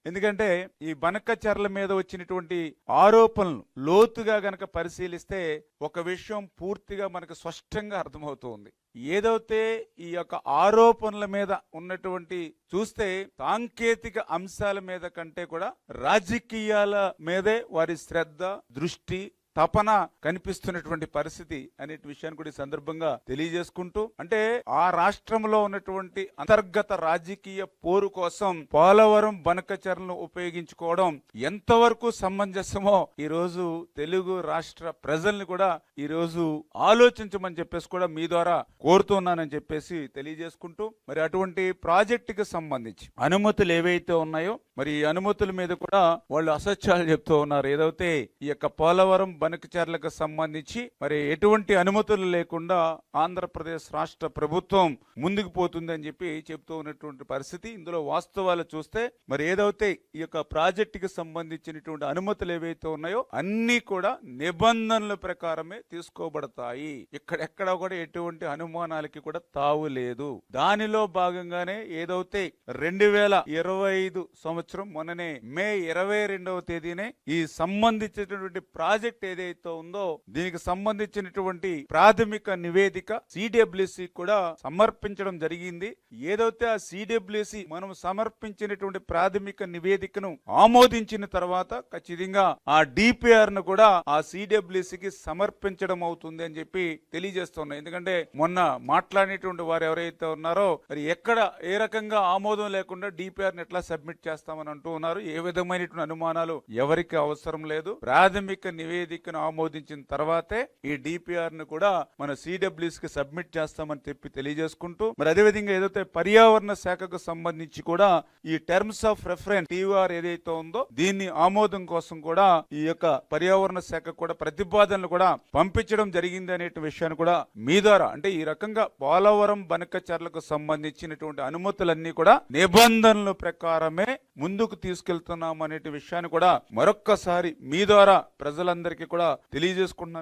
ఎందుకంటే ఈ బనకచర్ల మీద వచ్చినటువంటి ఆరోపణలు లోతుగా గనక పరిశీలిస్తే ఒక విషయం పూర్తిగా మనకు స్పష్టంగా అర్థమవుతుంది. ఏదైతే ఈ యొక్క ఆరోపణల మీద ఉన్నటువంటి చూస్తే సాంకేతిక అంశాల మీద కంటే కూడా రాజకీయాల మీదే వారి శ్రద్ధ, దృష్టి, తపన కనిపిస్తున్నటువంటి పరిస్థితి అనే విషయాన్ని కూడా ఈ సందర్భంగా తెలియజేసుకుంటూ, అంటే ఆ రాష్ట్రంలో ఉన్నటువంటి అంతర్గత రాజకీయ పోరు కోసం పోలవరం బనకచర్లను ఉపయోగించుకోవడం ఎంతవరకు సమంజసమో ఈ రోజు తెలుగు రాష్ట్ర ప్రజల్ని కూడా ఈ రోజు ఆలోచించమని చెప్పేసి కూడా మీ ద్వారా కోరుతున్నానని చెప్పేసి తెలియజేసుకుంటూ, మరి అటువంటి ప్రాజెక్టుకి సంబంధించి అనుమతులు ఏవైతే ఉన్నాయో మరి ఈ అనుమతుల మీద కూడా వాళ్ళు అసత్యాలు చెప్తూ ఉన్నారు. ఏదైతే ఈ యొక్క పోలవరం బనకచర్లకు సంబంధించి మరి ఎటువంటి అనుమతులు లేకుండా ఆంధ్రప్రదేశ్ రాష్ట్ర ప్రభుత్వం ముందుకు పోతుంది అని చెప్పి చెప్తూ ఉన్నటువంటి పరిస్థితి. ఇందులో వాస్తవాలు చూస్తే మరి ఏదైతే ఈ యొక్క ప్రాజెక్టుకి సంబంధించినటువంటి అనుమతులు ఏవైతే ఉన్నాయో అన్ని కూడా నిబంధనల ప్రకారమే తీసుకోబడతాయి. ఇక్కడెక్కడ కూడా ఎటువంటి అనుమానాలకి కూడా తావు లేదు. దానిలో భాగంగానే ఏదైతే 2025 సంవత్సరం మొన్ననే మే 22వ తేదీనే ఈ సంబంధించినటువంటి ప్రాజెక్ట్ ఏదైతే ఉందో దీనికి సంబంధించినటువంటి ప్రాథమిక నివేదిక సిడబ్ల్యూసి కూడా సమర్పించడం జరిగింది. ఏదైతే ఆ సిడబ్ల్యూసి మనం సమర్పించినటువంటి ప్రాథమిక నివేదికను ఆమోదించిన తర్వాత ఖచ్చితంగా ఆ డిపిఆర్ ను కూడా ఆ సిడబ్ల్యూసికి సమర్పించడం అవుతుంది అని చెప్పి తెలియజేస్తున్నాం. ఎందుకంటే మొన్న మాట్లాడినటువంటి వారు ఎవరైతే ఉన్నారో మరి ఎక్కడ ఏ రకంగా ఆమోదం లేకుండా డిపిఆర్ ని ఎట్లా సబ్మిట్ చేస్తామని అంటూ ఉన్నారు. ఏ విధమైనటువంటి అనుమానాలు ఎవరికి అవసరం లేదు. ప్రాథమిక నివేదికను ఆమోదించిన తర్వాతే ఈ డిపిఆర్ ను కూడా మన సిడబ్ల్యూసి కి సబ్మిట్ చేస్తామని చెప్పి తెలియజేసుకుంటూ, మరి అదేవిధంగా ఏదైతే పర్యావరణ శాఖకు సంబంధించి కూడా ఈ టర్మ్స్ ఆఫ్ రెఫరెన్స్ టీఆర్ ఏదైతే ఉందో దీన్ని ఆమోదం కోసం కూడా ఈ యొక్క పర్యావరణ శాఖ కూడా ప్రతిపాదనలు కూడా పంపించడం జరిగింది అనే విషయాన్ని కూడా మీ ద్వారా, అంటే ఈ రకంగా పోలవరం బనకచర్లకు సంబంధించినటువంటి అనుమతులన్నీ కూడా నిబంధనల ప్రకారమే ముందుకు తీసుకెళ్తున్నాం అనే విషయాన్ని కూడా మరొక్కసారి మీ ద్వారా ప్రజలందరికీ కూడా తెలియజేసుకుంటున్నాను.